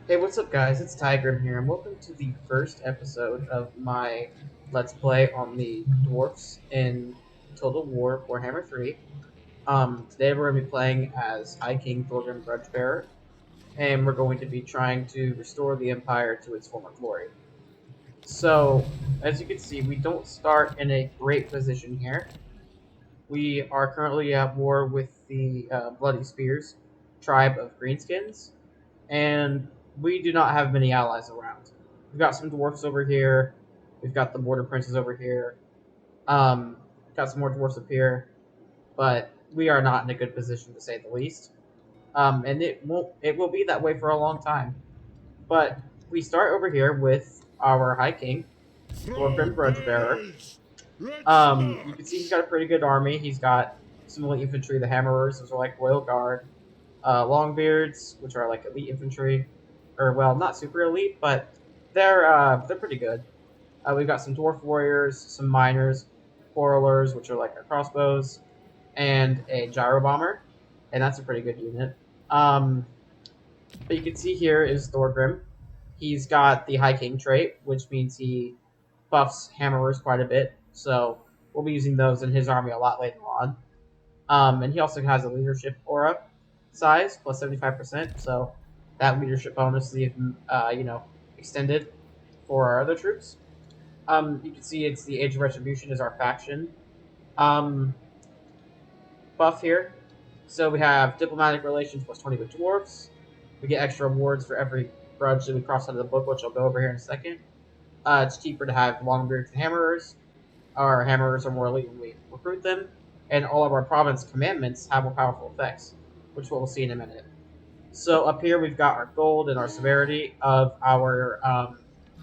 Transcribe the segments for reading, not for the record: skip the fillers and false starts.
Hey, what's up, guys? It's Tigrim here, and welcome to the first episode of my Let's Play on the Dwarfs in Total War Warhammer 3. Today we're going to be playing as High King Thorgrim Grudgebearer, and we're going to be trying to restore the Empire to its former glory. So, as you can see, we don't start in a great position here. We are currently at war with the Bloody Spears tribe of Greenskins, and we do not have many allies around. We've got some dwarfs over here. We've got the border princes over here. Got some more dwarfs up here, but we are not in a good position to say the least. And it will be that way for a long time. But we start over here with our High King, Thorgrim Grudgebearer. You can see he's got a pretty good army. He's got some elite infantry, the Hammerers, those are like Royal Guard, Longbeards, which are like elite infantry, or well, not super elite, but they're pretty good. We've got some dwarf warriors, some miners, quarrelers, which are like our crossbows, and a gyro bomber, and that's a pretty good unit. But you can see here is Thorgrim. He's got the High King trait, which means he buffs hammerers quite a bit. So we'll be using those in his army a lot later on. And he also has a leadership aura size plus 75%. So that leadership bonus is even extended for our other troops. You can see it's the Age of Retribution is our faction buff here. So we have diplomatic relations plus 20 with dwarfs. We get extra rewards for every grudge that we cross out of the book, which I'll go over here in a second. It's cheaper to have longbeards and hammerers. Our hammerers are more elite when we recruit them, and all of our province commandments have more powerful effects, which we'll see in a minute. So up here we've got our gold and our severity of our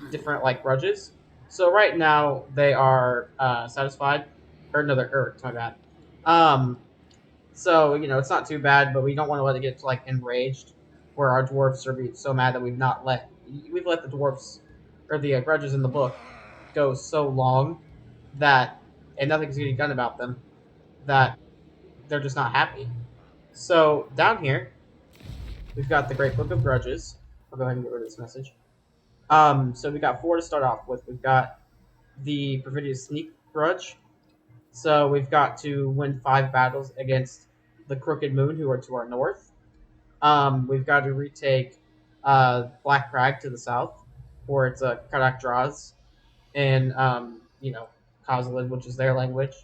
different grudges. So right now they are satisfied, or no, they're irked. My bad. So it's not too bad, but we don't want to let it get to enraged, where our dwarfs are so mad that we've let the dwarfs or the grudges in the book go so long that and nothing's getting done about them that they're just not happy. So down here we've got the Great Book of Grudges. I'll go ahead and get rid of this message. So we got 4 to start off with. We've got the Perfidious Sneak Grudge. So we've got to win 5 battles against the Crooked Moon, who are to our north. We've got to retake Black Crag to the south, or it's Karak Draws, and Kozlin, which is their language.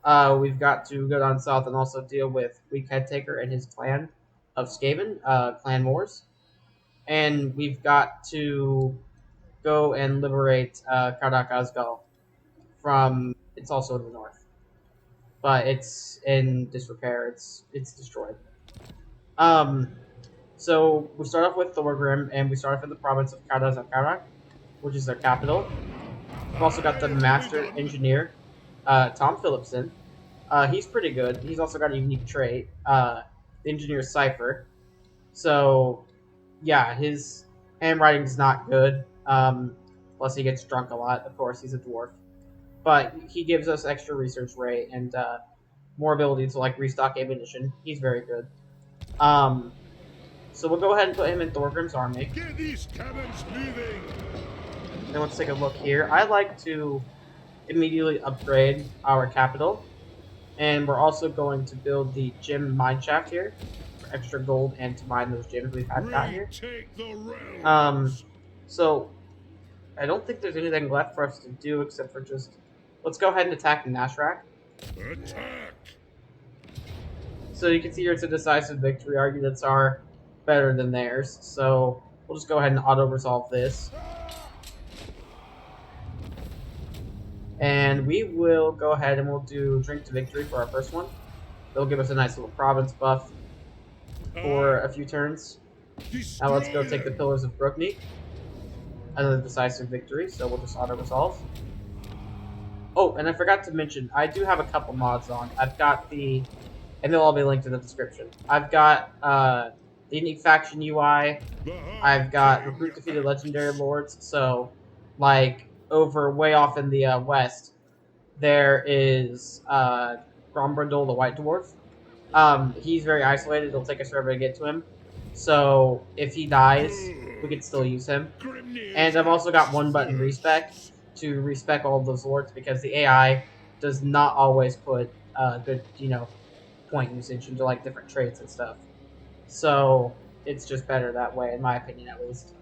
We've got to go down south and also deal with Weak Head Taker and his clan of Skaven, Clan Wars. And we've got to go and liberate Kardak Azgal from. It's also in the north, but it's in disrepair. It's destroyed. So we start off with Thorgrim, and we start off in the province of Karak, which is their capital. We've also got the Master Engineer, Tom Phillipson. He's pretty good. He's also got a unique trait, the Engineer's Cipher. So, yeah, his handwriting is not good, plus he gets drunk a lot. Of course, he's a dwarf. But he gives us extra research rate and more ability to restock ammunition. He's very good. So we'll go ahead and put him in Thorgrim's army. Get these cannons moving! Then let's take a look here. I like to immediately upgrade our capital. And we're also going to build the gem mine shaft here for extra gold and to mine those gems we've got here. So I don't think there's anything left for us to do except for just let's go ahead and attack Nashrak. Attack! So you can see here it's a decisive victory. Our units are better than theirs, so we'll just go ahead and auto-resolve this. And we will go ahead and we'll do Drink to Victory for our first one. They'll give us a nice little province buff for a few turns. Now let's go take the Pillars of Brookneek. Another decisive victory, so we'll just auto-resolve. Oh, and I forgot to mention, I do have a couple mods on. I've got and they'll all be linked in the description. I've got the Unique Faction UI. I've got Recruit Defeated Legendary Lords, so over way off in the west, there is Grombrindle, the White Dwarf. He's very isolated. It'll take us forever to get to him. So if he dies, we could still use him. Grimnir's And I've also got one button respec experts. to respec all of those lords because the AI does not always put good, point usage into like different traits and stuff. So it's just better that way, in my opinion, at least.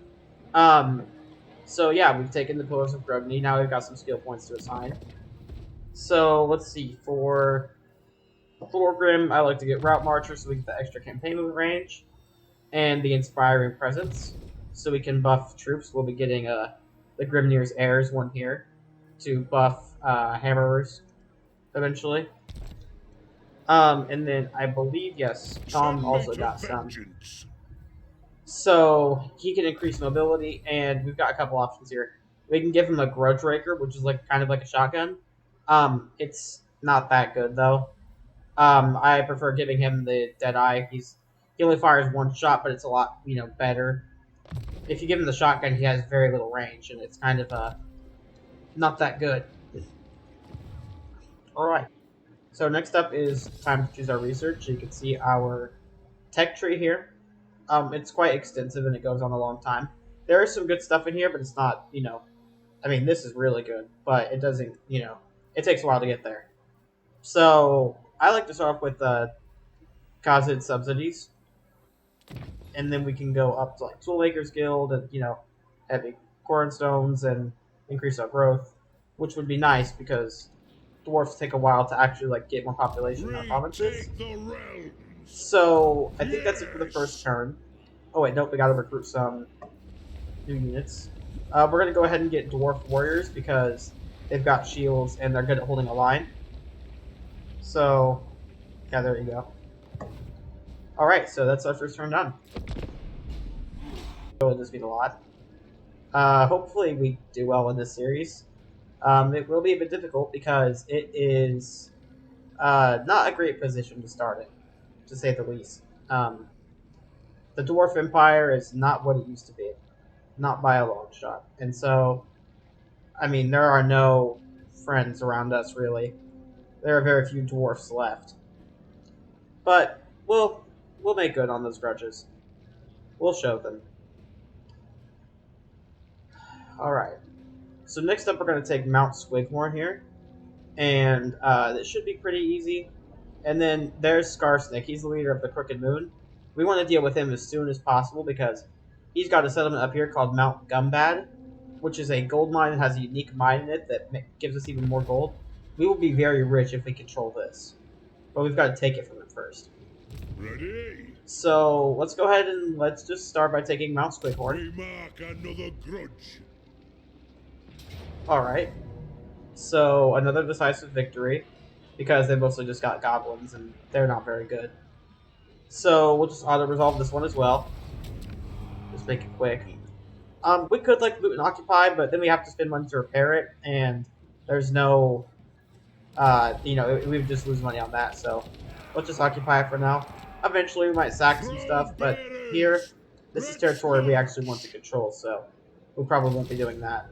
Um, so yeah, we've taken the Pillars of Grogny. Now we've got some skill points to assign. So let's see. For Thorgrim, I like to get Route Marcher so we get the extra campaign movement range and the Inspiring Presence so we can buff troops. We'll be getting the Grimnir's Heirs one here to buff Hammerers eventually. And then I believe, yes, Tom also Sunlight of got some. vengeance. So he can increase mobility, and we've got a couple options here. We can give him a Grudge Raker, which is like kind of like a shotgun. It's not that good though. I prefer giving him the Deadeye. He only fires one shot, but it's a lot better. If you give him the shotgun, he has very little range, and it's kind of not that good. All right. So next up is time to choose our research. You can see our tech tree here. It's quite extensive and it goes on a long time. There is some good stuff in here, but it's not, I mean, this is really good, but it doesn't, it takes a while to get there. So I like to start off with Kazid subsidies, and then we can go up to like Toolmakers Guild and, heavy cornstones and increase our growth, which would be nice because dwarfs take a while to actually like get more population in our provinces. Retake the realms. So I think that's it for the first Yes. turn. Oh wait, nope, we gotta recruit some new units. We're gonna go ahead and get dwarf warriors because they've got shields and they're good at holding a line. So yeah, there you go. All right, so that's our first turn done. So this beat a lot. Hopefully we do well in this series. It will be a bit difficult because it is not a great position to start in, to say the least. The Dwarf Empire is not what it used to be, not by a long shot. And so, I mean, there are no friends around us, really. There are very few dwarfs left. But we'll make good on those grudges. We'll show them. Alright. So next up, we're going to take Mount Squighorn here. And this should be pretty easy. And then there's Skarsnik. He's the leader of the Crooked Moon. We want to deal with him as soon as possible because he's got a settlement up here called Mount Gumbad, which is a gold mine that has a unique mine in it that gives us even more gold. We will be very rich if we control this. But we've got to take it from him first. Ready? So let's go ahead and let's just start by taking Mount Squighorn. We mark another grudge. Alright. So another decisive victory because they mostly just got goblins and they're not very good. So we'll just auto-resolve this one as well. Just make it quick. We could like loot and occupy, but then we have to spend money to repair it, and there's no, we would just lose money on that. So let's just occupy it for now. Eventually, we might sack some stuff, but here, this is territory we actually want to control, so we probably won't be doing that.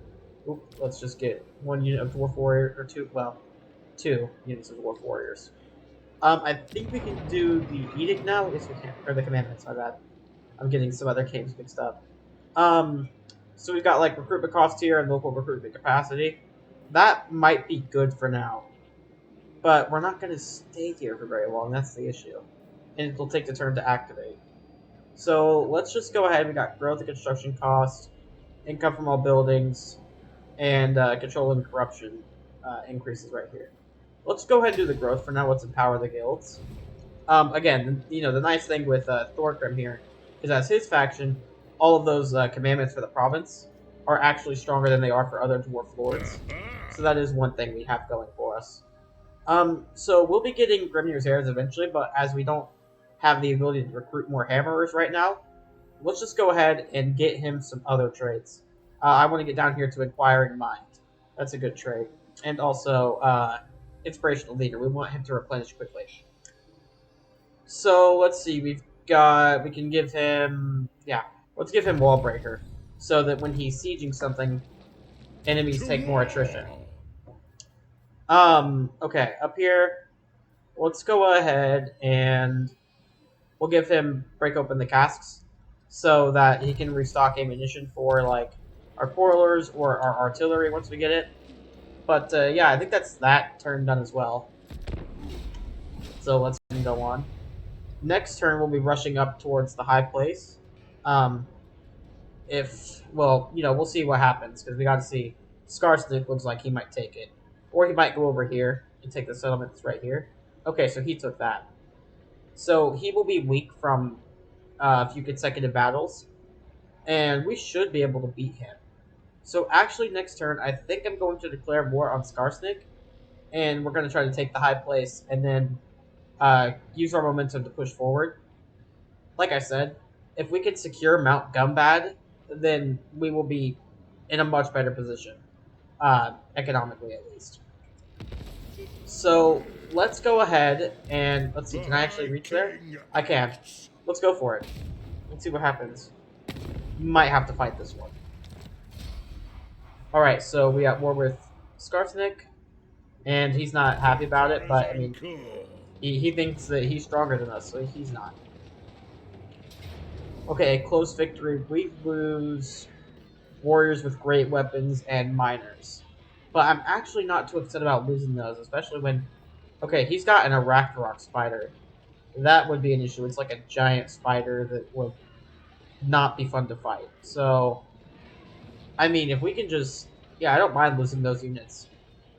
Oop, let's just get one unit of dwarf warrior or two. Well, 2 units of dwarf warriors. I think we can do the edict now. Yes, we can. Or the commandments. My bad. I'm getting some other games mixed up. So we've got like recruitment cost here and local recruitment capacity. That might be good for now, but we're not going to stay here for very long. That's the issue, and it'll take the turn to activate. So let's just go ahead. We got growth and construction cost, income from all buildings, and control and corruption increases right here. Let's go ahead and do the growth for now. Let's empower the guilds. Again, the nice thing with Thorgrim here is as his faction, all of those commandments for the province are actually stronger than they are for other dwarf lords. So that is one thing we have going for us. So we'll be getting Grimnir's Heirs eventually, but as we don't have the ability to recruit more Hammerers right now, let's just go ahead and get him some other traits. I want to get down here to Inquiring Mind. That's a good trait. And also, Inspirational Leader. We want him to replenish quickly. So let's see. We can give him, let's give him Wall Breaker, so that when he's sieging something, enemies take more attrition. Okay, up here, let's go ahead and we'll give him Break Open the Casks. so that he can restock ammunition for like our quarrelers or our artillery once we get it. But yeah, I think that's that turn done as well. So let's go on. Next turn, we'll be rushing up towards the high place. Um, if well, we'll see what happens because we got to see. Scarsnick looks like he might take it, or he might go over here and take the settlement that's right here. Okay, so he took that. So he will be weak from a few consecutive battles, and we should be able to beat him. So actually, next turn, I think I'm going to declare war on Scarsnick, and we're going to try to take the high place, and then use our momentum to push forward. Like I said, if we can secure Mount Gumbad, then we will be in a much better position, economically at least. So let's go ahead and let's see. The Can I actually High reach there? King I can. acts. Let's go for it. Let's see what happens. Might have to fight this one. All right, so we got war with Scarsnick, and he's not happy about it. But I mean, he thinks that he's stronger than us, so he's not. Okay, close victory. We lose warriors with great weapons and miners. But I'm actually not too upset about losing those, especially when... Okay, he's got an Arachnarok spider. That would be an issue. It's like a giant spider that would not be fun to fight. So, I mean, if we can just... Yeah, I don't mind losing those units.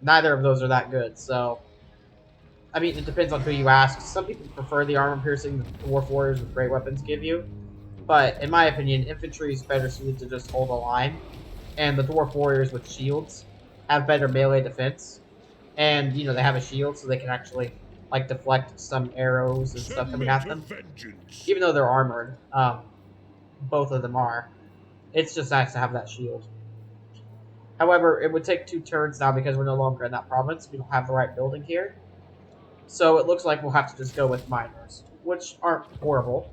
Neither of those are that good, so... I mean, it depends on who you ask. Some people prefer the armor piercing that dwarf warriors with great weapons give you. But, in my opinion, infantry is better suited to just hold a line. And the dwarf warriors with shields have better melee defense. And, they have a shield so they can actually, like, deflect some arrows and stuff coming at them. Vengeance. Even though they're armored. Both of them are. It's just nice to have that shield. However, it would take 2 turns now because we're no longer in that province. We don't have the right building here. So it looks like we'll have to just go with miners. Which aren't horrible.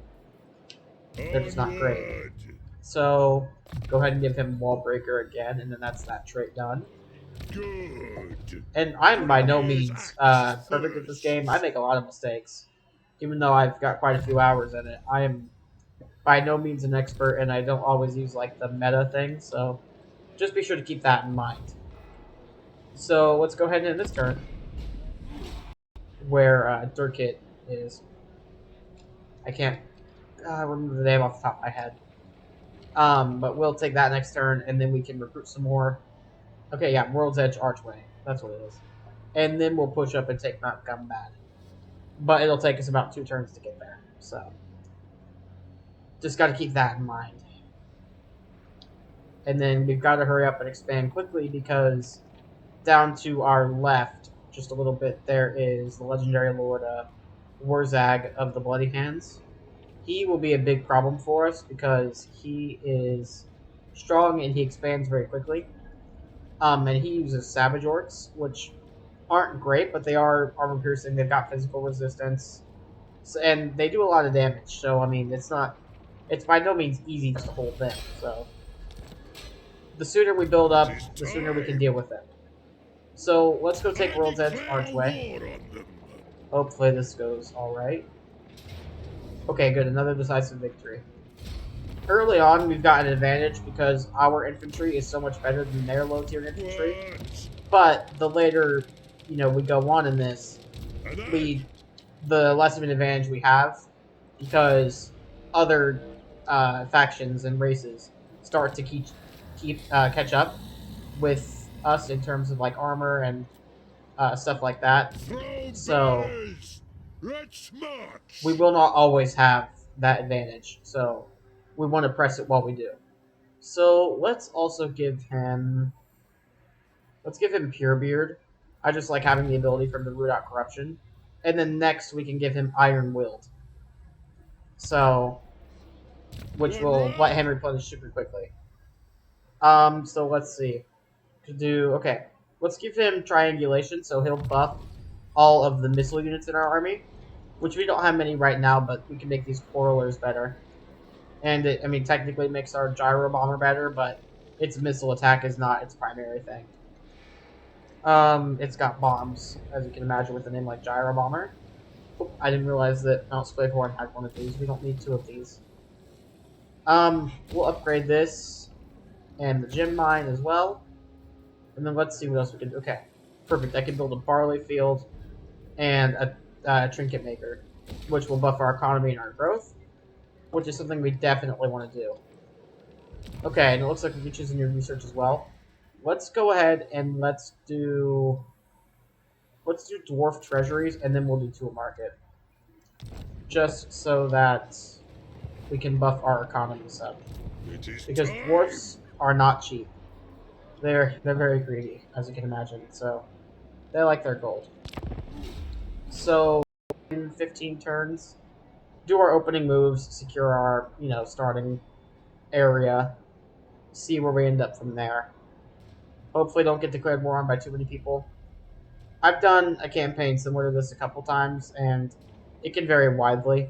They're just not great. Onward. So, go ahead and give him Wall Breaker again, and then that's that trait done. Good. And I'm by no means perfect at this game. I make a lot of mistakes. Even though I've got quite a few hours in it, I am by no means an expert, and I don't always use, like, the meta thing, so just be sure to keep that in mind. So, let's go ahead and end this turn, where Durkit is. I can't remember the name off the top of my head. But we'll take that next turn, and then we can recruit some more. Okay, yeah, World's Edge Archway. That's what it is. And then we'll push up and take Mount Gumbad. But it'll take us about 2 turns to get there. So, just got to keep that in mind. And then we've got to hurry up and expand quickly because down to our left, just a little bit, there is the legendary Lord Warzag of the Bloody Hands. He will be a big problem for us because he is strong and he expands very quickly. And he uses Savage Orcs, which aren't great, but they are armor piercing. They've got physical resistance, and they do a lot of damage. So I mean, it's by no means easy to hold them. So the sooner we build up, the sooner we can deal with them. So let's go take World's Edge Archway. Hopefully this goes all right. Okay, good. Another decisive victory. Early on, we've got an advantage because our infantry is so much better than their low-tier infantry. But the later, we go on in this, the less of an advantage we have because other factions and races start to catch up with us in terms of like armor and stuff like that. So Let's march. we will not always have that advantage. So we want to press it while we do. So let's also give him... Let's give him Purebeard. I just like having the ability for him to root out corruption. And then next we can give him Iron Willed. So, which will let him replenish super quickly. So let's see. Okay. Let's give him Triangulation, so he'll buff all of the missile units in our army. Which we don't have many right now, but we can make these Quarrelers better. And it, technically makes our Gyro Bomber better, but its missile attack is not its primary thing. It's got bombs, as you can imagine, with a name like Gyro Bomber. Oop, I didn't realize that Mount Splithorn had one of these. We don't need 2 of these. We'll upgrade this and the gem mine as well. And then let's see what else we can do. Okay, perfect. I can build a barley field and a trinket maker, which will buff our economy and our growth, which is something we definitely want to do. Okay, and it looks like we can choose a new research as well. Let's go ahead and let's do dwarf treasuries, and then we'll do tool market, just so that we can buff our economies up. It is Because time. dwarfs are not cheap. They're very greedy, as you can imagine. So they like their gold. So in 15 turns, do our opening moves, secure our starting area, see where we end up from there. Hopefully, don't get declared war on by too many people. I've done a campaign similar to this a couple times, and it can vary widely.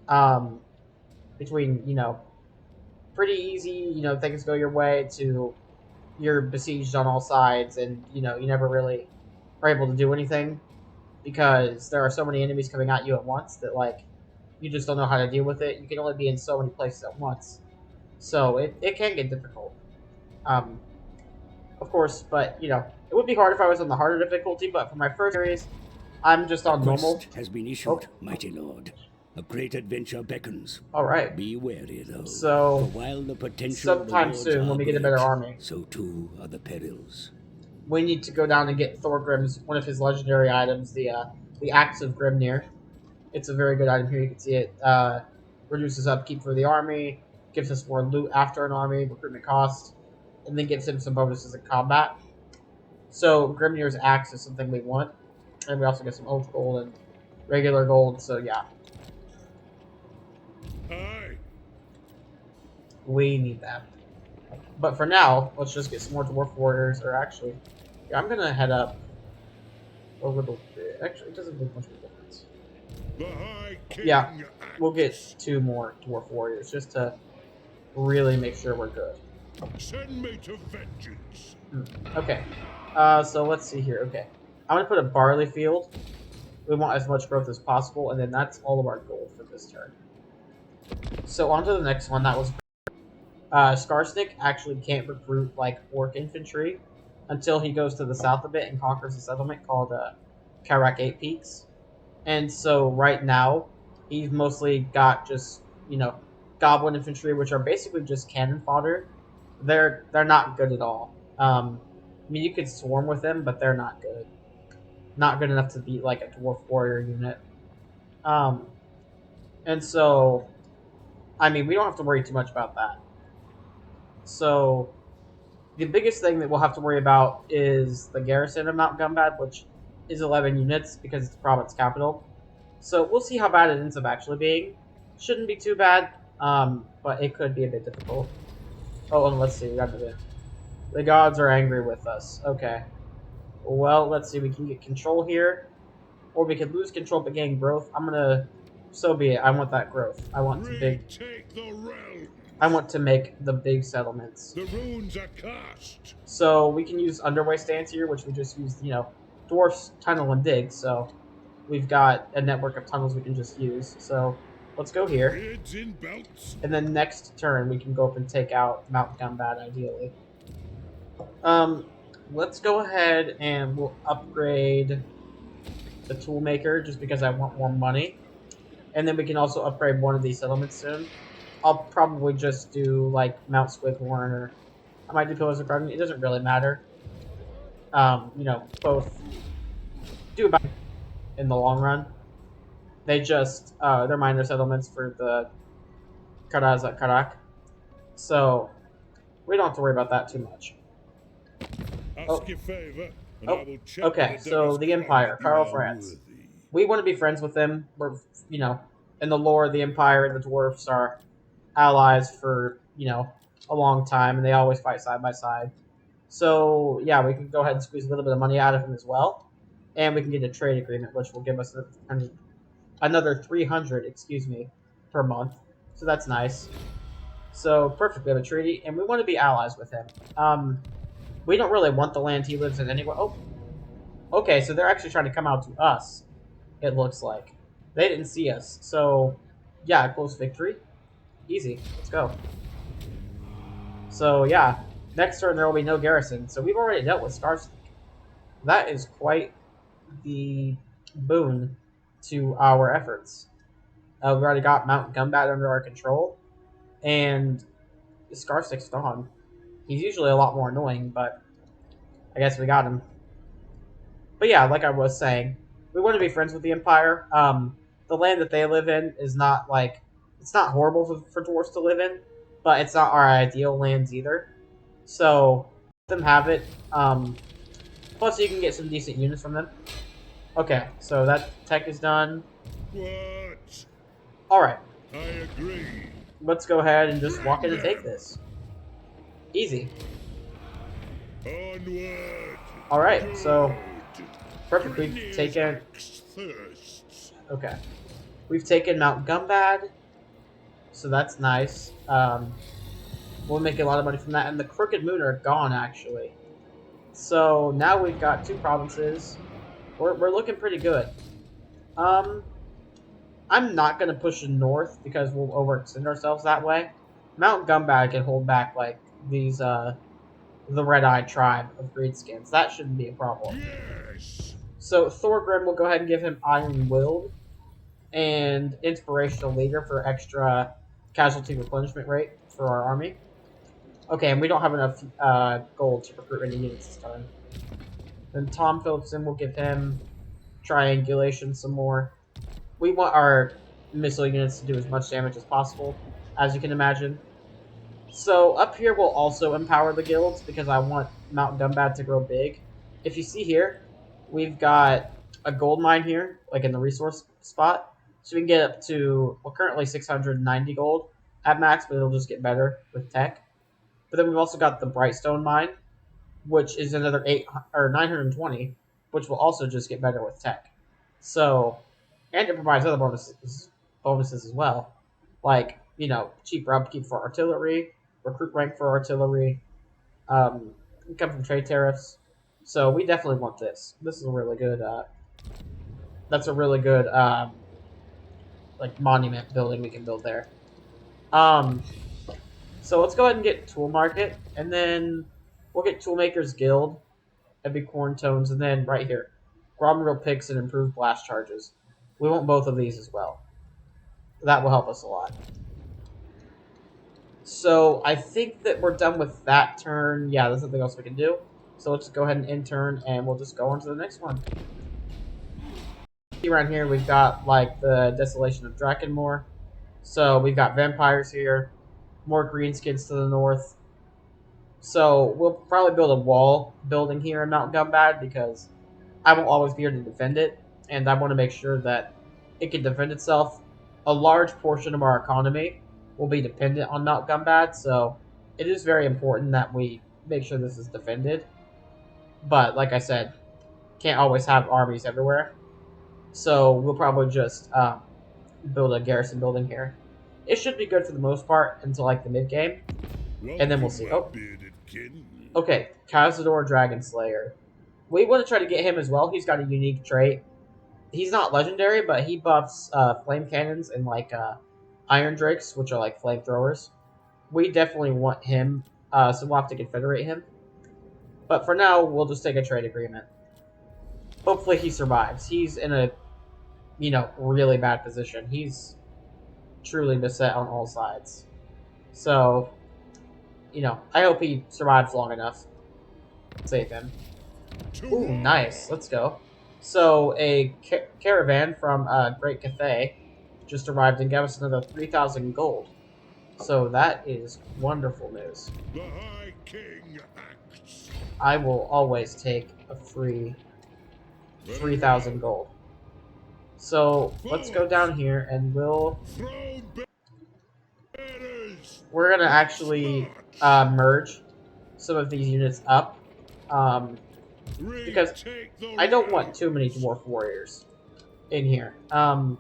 Um, Between pretty easy, things go your way to you're besieged on all sides, and you never really are able to do anything because there are so many enemies coming at you at once that you just don't know how to deal with it. You can only be in so many places at once, so it can get difficult. Um, of course, but it would be hard if I was on the harder difficulty. But for my first series, I'm just A on normal. quest has been Oh, issued, mighty lord. A great adventure beckons. all right. Be wary, though. So For while the potential sometime rewards soon, are when we get a better great, army, so too are the perils. we need to go down and get Thorgrim's one of his legendary items, the Axe of Grimnir. It's a very good item here. You can see it reduces upkeep for the army, gives us more loot after an army, recruitment cost, and then gives him some bonuses in combat. So Grimnir's axe is something we want, and we also get some oath gold and regular gold. So yeah, Aye. we need that. But for now, let's just get some more dwarf warriors. Or actually, yeah, I'm gonna head up over the. Actually, it doesn't make much of a difference. The High King Yeah, we'll get acts. 2 more dwarf warriors just to really make sure we're good. Send me to vengeance. Okay. So let's see here. Okay. I'm going to put a barley field. We want as much growth as possible, and then that's all of our gold for this turn. So on to the next one. That was Scarstick actually can't recruit orc infantry until he goes to the south a bit and conquers a settlement called Karak 8 Peaks. And so right now, he's mostly got just goblin infantry, which are basically just cannon fodder. They're not good at all. I mean, you could swarm with them, but they're not good. Not good enough to beat like a dwarf warrior unit. Um, and so, I mean, we don't have to worry too much about that. So, the biggest thing that we'll have to worry about is the garrison of Mount Gumbad, which is 11 units because it's the province capital. So we'll see how bad it ends up actually being. Shouldn't be too bad, but it could be a bit difficult. Oh, and let's see, we got the gods are angry with us. Okay. Well, let's see, we can get control here, or we could lose control but gain growth. So be it. I want that growth. I want Retake the realm. to make the big settlements. The runes are cast. So we can use underway stance here, which we just used, dwarfs tunnel and dig. So we've got a network of tunnels we can just use. So let's go here. Heads in belts. And then next turn, we can go up and take out Mount Gumbad, ideally. Let's go ahead and we'll upgrade the toolmaker just because I want more money. And then we can also upgrade one of these settlements soon. I'll probably just do Mount Squighorn, or I might do Pillars of Garden. It doesn't really matter. Both do about in the long run. They just they're minor settlements for the Karaza Karak. So we don't have to worry about that too much. Ask your favor, and Oh, I will check okay, with the so devil's the crown Empire, that you Karl are Franz. worthy. We want to be friends with them. We're, in the lore, the Empire and the Dwarfs are allies for, a long time, and they always fight side by side. So, yeah, we can go ahead and squeeze a little bit of money out of him as well. And we can get a trade agreement, which will give us another 300, per month. So that's nice. So, perfect. We have a treaty, and we want to be allies with him. We don't really want the land he lives in anyway. Oh, okay, so they're actually trying to come out to us, it looks like. They didn't see us. So, yeah, close victory. Easy. Let's go. So yeah, next turn there will be no garrison. So we've already dealt with Scarstick. That is quite the boon to our efforts. We've already got Mount Gumbat under our control, and Scarstick's gone. He's usually a lot more annoying, but I guess we got him. But yeah, like I was saying, we want to be friends with the Empire. The land that they live in is not like it's not horrible for dwarves to live in, but it's not our ideal lands either. So let them have it. Plus, you can get some decent units from them. Okay, so that tech is done. What? All right, I agree. let's go ahead and just walk in and take this. Easy. Onward. All right, so Good. perfect. We've taken. Axe thirsts. Okay, we've taken Mount Gumbad, so that's nice. We'll make a lot of money from that, and the Crooked Moon are gone actually. So now we've got 2 provinces. We're looking pretty good. I'm not gonna push north because we'll overextend ourselves that way. Mount Gumbad can hold back like these the Red-Eyed tribe of Greenskins. That shouldn't be a problem. Yes. So Thorgrim will go ahead and give him Iron Willed and Inspirational Leader for extra casualty replenishment rate for our army. Okay, and we don't have enough gold to recruit any units this turn. Then Tom Phillipson will give him Triangulation some more. We want our missile units to do as much damage as possible, as you can imagine. So up here we'll also empower the guilds because I want Mount Gumbad to grow big. If you see here, we've got a gold mine here, like in the resource spot. So we can get up to, well, currently 690 gold at max, but it'll just get better with tech. But then we've also got the Brightstone mine, which is another 920, which will also just get better with tech. So, and it provides other bonuses as well, like cheaper upkeep for artillery, recruit rank for artillery, income from trade tariffs. So we definitely want this. This is a really good. That's a really good like monument building we can build there. So let's go ahead and get Tool Market, and then we'll get Toolmaker's Guild, Epic Corn Tones, and then right here, Gromril Picks and Improved Blast Charges. We want both of these as well. That will help us a lot. So I think that we're done with that turn. Yeah, there's nothing else we can do. So let's go ahead and end turn, and we'll just go on to the next one. Around here, we've got like the Desolation of Drakenmoor. So we've got vampires here, more greenskins to the north. So we'll probably build a wall building here in Mount Gumbad because I will always be here to defend it, and I want to make sure that it can defend itself. A large portion of our economy will be dependent on Mount Gumbad, so it is very important that we make sure this is defended. But like I said, can't always have armies everywhere. So we'll probably just build a garrison building here. It should be good for the most part until like the mid game, and then we'll see. Oh, okay, Cazador Dragon Slayer. We want to try to get him as well. He's got a unique trait. He's not legendary, but he buffs flame cannons and like iron drakes, which are like flamethrowers. We definitely want him, so we'll have to confederate him. But for now, we'll just take a trade agreement. Hopefully he survives. He's in a, really bad position. He's truly beset on all sides. So, I hope he survives long enough. Save him. Ooh, nice. Let's go. So, a caravan from Great Cathay just arrived and gave us another 3,000 gold. So that is wonderful news. The High King acts. I will always take a free 3,000 gold. So let's go down here and we're gonna actually merge some of these units up because I don't want too many dwarf warriors in here. And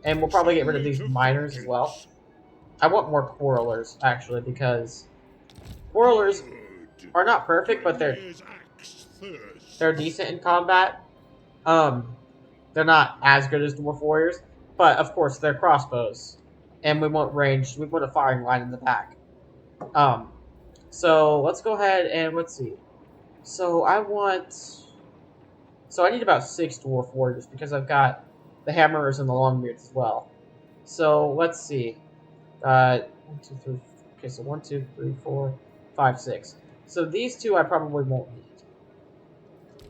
we'll probably get rid of these miners as well. I want more quarrelers actually because quarrelers are not perfect, but they're decent in combat. They're not as good as dwarf warriors, but of course they're crossbows, and we want ranged. We want a firing line in the back. So let's go ahead and let's see. So I need about 6 dwarf warriors because I've got the hammerers and the longbeards as well. So let's see. 1, 2, 3. Okay, so 1, 2, 3, 4, 5, 6. So these two I probably won't need.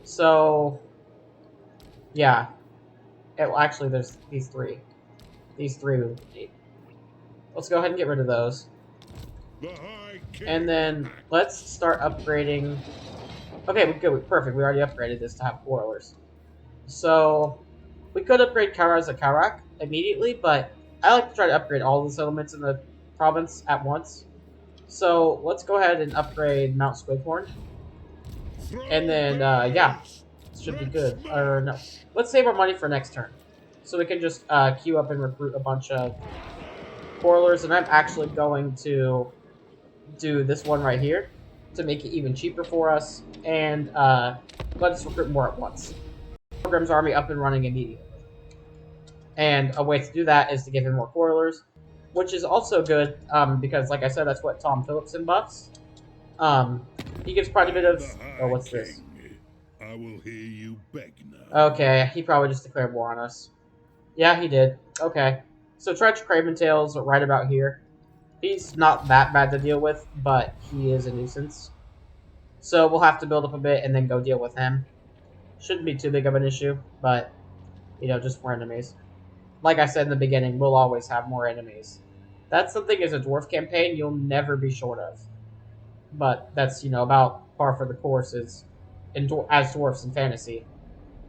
So yeah. Actually, there's these three. These three we would need. Let's go ahead and get rid of those. And then let's start upgrading. Okay, good. Perfect. We already upgraded this to have quarrelers. So we could upgrade Karaz and Karak immediately, but I like to try to upgrade all the settlements in the province at once. So let's go ahead and upgrade Mount Squighorn. And then, yeah, this should be good. Or no, let's save our money for next turn. So we can just queue up and recruit a bunch of quarrelers. And I'm actually going to do this one right here to make it even cheaper for us. And let us recruit more at once. Pilgrim's army up and running immediately. And a way to do that is to give him more quarrelers, which is also good because, like I said, that's what Tom Phillipson buffs. He gives quite a bit of... Oh, what's this? I will hear you beg now. Okay, he probably just declared war on us. Yeah, he did. Okay. So Tretch Craventail's right about here. He's not that bad to deal with, but he is a nuisance. So we'll have to build up a bit and then go deal with him. Shouldn't be too big of an issue, but, you know, just more enemies. Like I said in the beginning, we'll always have more enemies. That's something as a dwarf campaign you'll never be short of. But that's, you know, about par for the course as dwarfs in fantasy.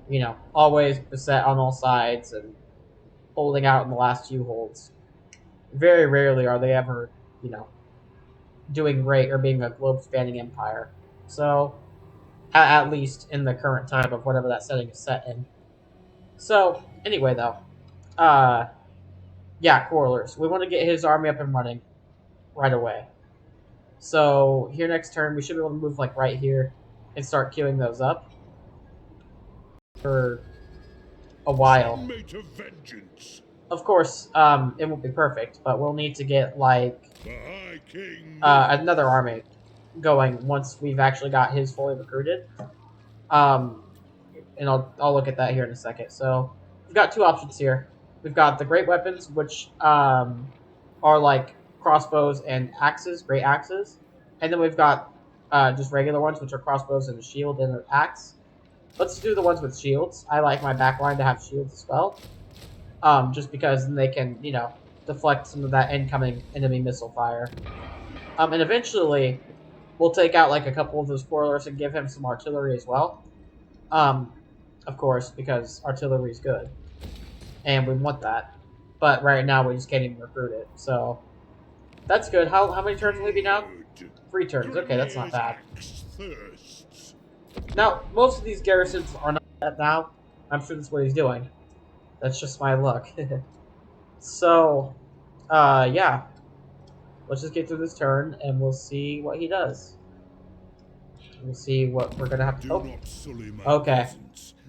You know, always beset on all sides and holding out in the last few holds. Very rarely are they ever, you know, doing great or being a globe-spanning empire. So, at least in the current time of whatever that setting is set in. So, anyway, though. Yeah, Quarrelers. We want to get his army up and running right away. So, here next turn, we should be able to move, like, right here and start queuing those up for a while. Of course, it won't be perfect, but we'll need to get, like, another army going once we've actually got his fully recruited. And I'll look at that here in a second. So, we've got two options here. We've got the great weapons, which are like crossbows and axes, great axes. And then we've got just regular ones, which are crossbows and a shield and an axe. Let's do the ones with shields. I like my backline to have shields as well. Just because then they can, you know, deflect some of that incoming enemy missile fire. And eventually, we'll take out like a couple of those quarrelers and give him some artillery as well. Of course, because artillery is good. And we want that. But right now, we just can't even recruit it. So, that's good. How many turns will he be now? 3 turns. Okay, that's not bad. Now, most of these garrisons are not that now. I'm sure that's what he's doing. That's just my luck. So, yeah. Let's just get through this turn, and we'll see what he does. We'll see what we're gonna have to... Oh, okay.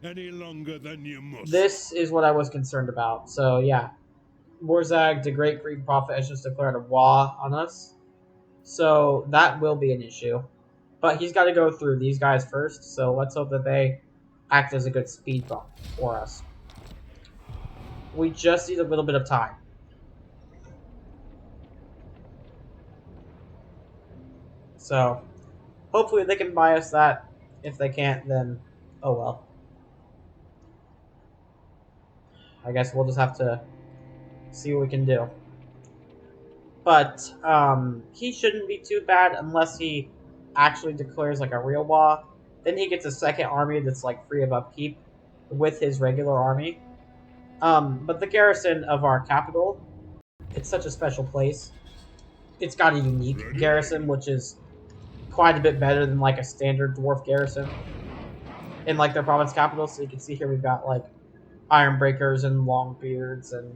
Any longer than you must. This is what I was concerned about. So, yeah. Warzag, the Great Green Prophet, has just declared a war on us. So, that will be an issue. But he's got to go through these guys first, so let's hope that they act as a good speed bump for us. We just need a little bit of time. So, hopefully they can buy us that. If they can't, then oh well. I guess we'll just have to see what we can do. But he shouldn't be too bad unless he actually declares like a real war. Then he gets a second army that's like free of upkeep with his regular army. But the garrison of our capital, it's such a special place. It's got a unique garrison, which is quite a bit better than like a standard dwarf garrison in like their province capital. So you can see here we've got like iron breakers and longbeards and,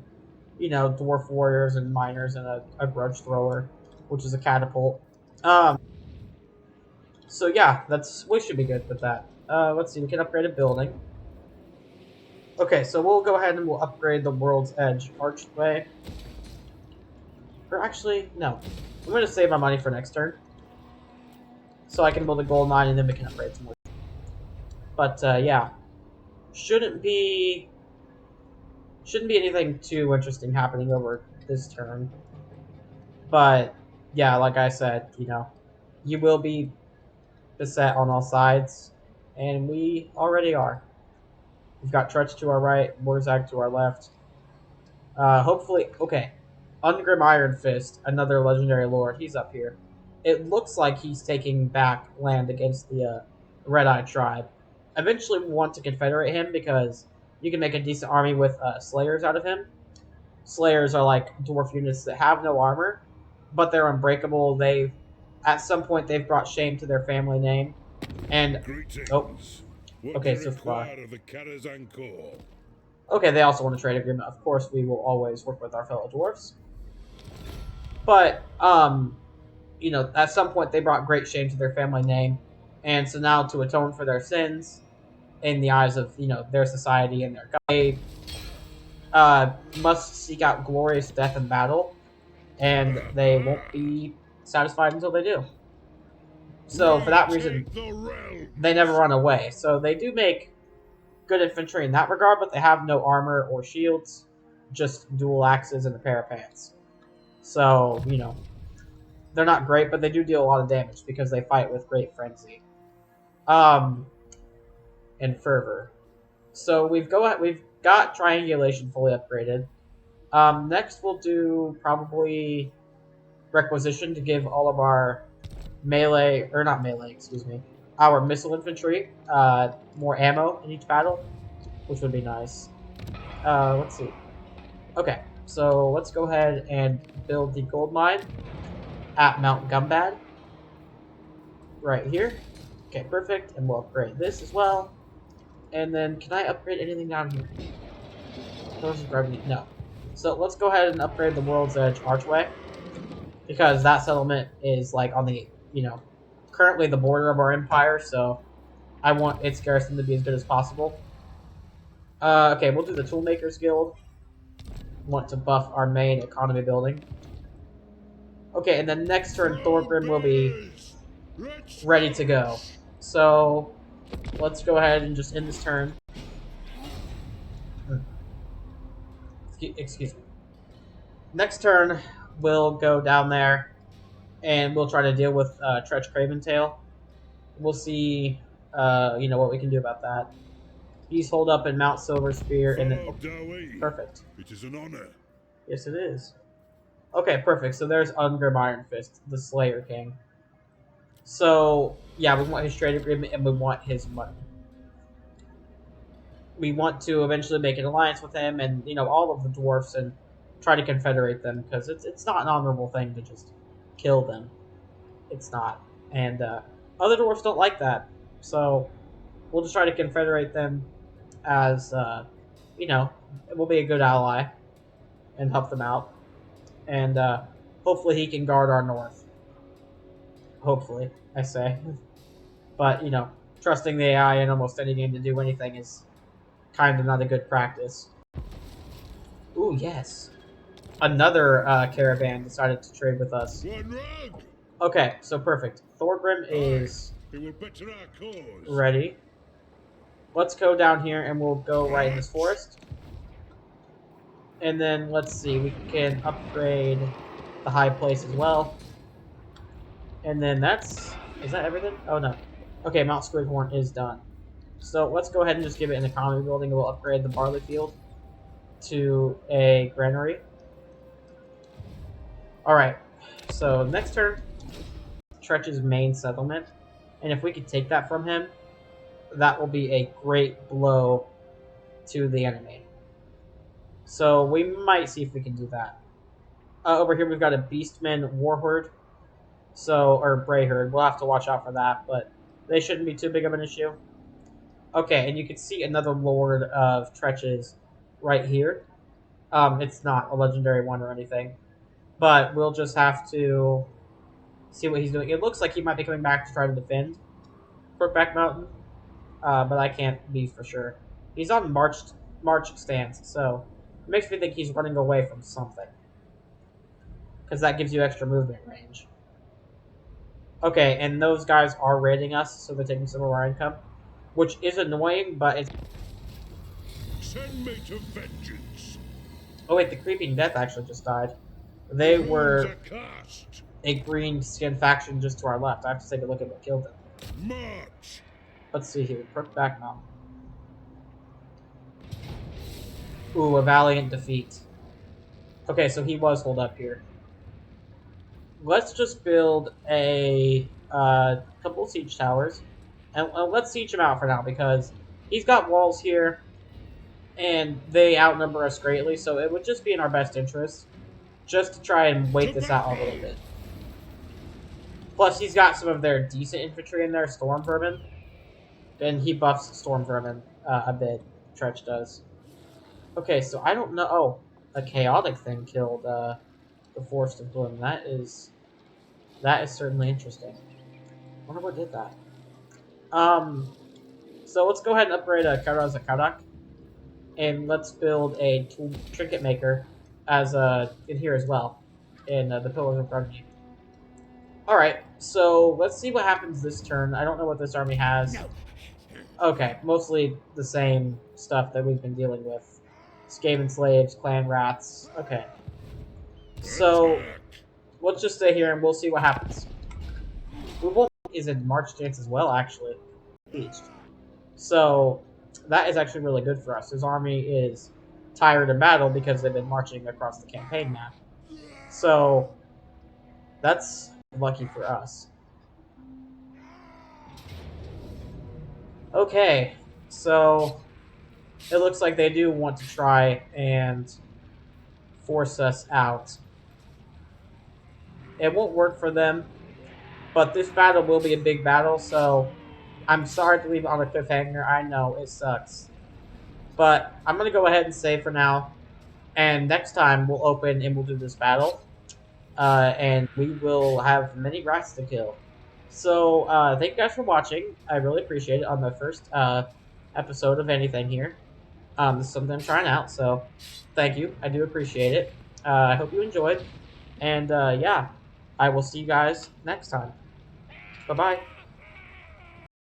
you know, dwarf warriors and miners and a grudge thrower, which is a catapult. So yeah, we should be good with that. Let's see, we can upgrade a building. Okay, so we'll go ahead and we'll upgrade the World's Edge archway. Or actually, no. I'm going to save my money for next turn. So I can build a gold mine and then we can upgrade some more. But, yeah. Shouldn't be anything too interesting happening over this turn. But, yeah, like I said, you know, you will be beset on all sides. And we already are. We've got Trutch to our right, Warzag to our left. Hopefully, okay. Ungrim Iron Fist, another legendary lord, he's up here. It looks like he's taking back land against the Red Eye tribe. Eventually, we want to confederate him because you can make a decent army with Slayers out of him. Slayers are like dwarf units that have no armor, but they're unbreakable. At some point, they've brought shame to their family name. And, Greetings. oh, What okay, do you so far. require of the Karazhan Corps? Okay, they also want a trade agreement. Of course, we will always work with our fellow dwarfs. But, you know, at some point they brought great shame to their family name. And so now to atone for their sins in the eyes of, you know, their society and their god, they must seek out glorious death in battle. And they won't be satisfied until they do. So for that reason, they never run away. So they do make good infantry in that regard, but they have no armor or shields, just dual axes and a pair of pants. So, you know, they're not great, but they do deal a lot of damage because they fight with great frenzy. And fervor. So we've got triangulation fully upgraded. Next we'll do probably requisition to give all of our melee, or not melee, excuse me, our missile infantry more ammo in each battle, which would be nice. Let's see. Okay, so let's go ahead and build the gold mine at Mount Gumbad. Right here. Okay, perfect. And we'll upgrade this as well. And then, can I upgrade anything down here? No. So let's go ahead and upgrade the World's Edge Archway. Because that settlement is like on the, you know, currently the border of our empire, so I want its garrison to be as good as possible. Okay, we'll do the Toolmakers Guild. Want to buff our main economy building. Okay, and then next turn Thorgrim will be ready to go. So let's go ahead and just end this turn. Excuse me. Next turn, we'll go down there and we'll try to deal with Tretch Craventail. We'll see, you know, what we can do about that. He's holed up in Mount Silver Spear, and then perfect. It is an honor. Yes, it is. Okay, perfect. So there's Ungrim Iron Fist, the Slayer King. So yeah, we want his trade agreement and we want his money. We want to eventually make an alliance with him and, you know, all of the dwarfs and try to confederate them because it's not an honorable thing to just kill them. It's not. And other dwarfs don't like that. So we'll just try to confederate them as, you know, we'll be a good ally and help them out. And hopefully he can guard our north. Hopefully, I say. But, you know, trusting the AI in almost any game to do anything is kind of not a good practice. Ooh, yes. Another caravan decided to trade with us. Okay, so perfect. Thorgrim is ready. Let's go down here and we'll go right in this forest. And then let's see, we can upgrade the high place as well. And then is that everything? Oh no. Okay, Mount Squidhorn is done. So let's go ahead and just give it an economy building and we'll upgrade the barley field to a granary. Alright, so next turn, Tretch's main settlement. And if we could take that from him, that will be a great blow to the enemy. So we might see if we can do that. Over here we've got a Beastman Warhorde. Or Brayherd. We'll have to watch out for that, but they shouldn't be too big of an issue. Okay, and you can see another Lord of Tretches right here. It's not a legendary one or anything. But we'll just have to see what he's doing. It looks like he might be coming back to try to defend Crookback Mountain. But I can't be for sure. He's on march stance, so it makes me think he's running away from something. because that gives you extra movement range. Okay, and those guys are raiding us, so they're taking some of our income, which is annoying, but it's... Send me to vengeance. Oh wait, the Creeping Death actually just died. The They runes were are cast. a green skin faction just to our left. I have to take a look at what killed them. March. Let's see here. Perk back now. Ooh, a valiant defeat. Okay, so he was holed up here. Let's just build a couple siege towers, and let's siege him out for now because he's got walls here, and they outnumber us greatly. So it would just be in our best interest just to try and wait this out a little bit. Plus, he's got some of their decent infantry in there, Storm Vermin, and he buffs Storm Vermin a bit. Tretch does. Okay, so I don't know. Oh, a chaotic thing killed the Forest of Bloom. That is certainly interesting. I wonder what did that. So let's go ahead and upgrade a Kairaz Akadak, and let's build a trinket maker as in here as well, in the pillars in front of you. All right, so let's see what happens this turn. I don't know what this army has. Okay, mostly the same stuff that we've been dealing with. Skaven slaves, clan rats. Okay. So let's just stay here and we'll see what happens. We won't is in March dance as well, actually. So that is actually really good for us. His army is tired in battle because they've been marching across the campaign map. So that's lucky for us. Okay, so it looks like they do want to try and force us out. It won't work for them, but this battle will be a big battle, so I'm sorry to leave it on a cliffhanger. I know, it sucks. But I'm going to go ahead and save for now, and next time we'll open and we'll do this battle, and we will have many rats to kill. So, thank you guys for watching. I really appreciate it on the first episode of anything here. This is something I'm trying out, so thank you. I do appreciate it. I hope you enjoyed. And yeah, I will see you guys next time. Bye-bye.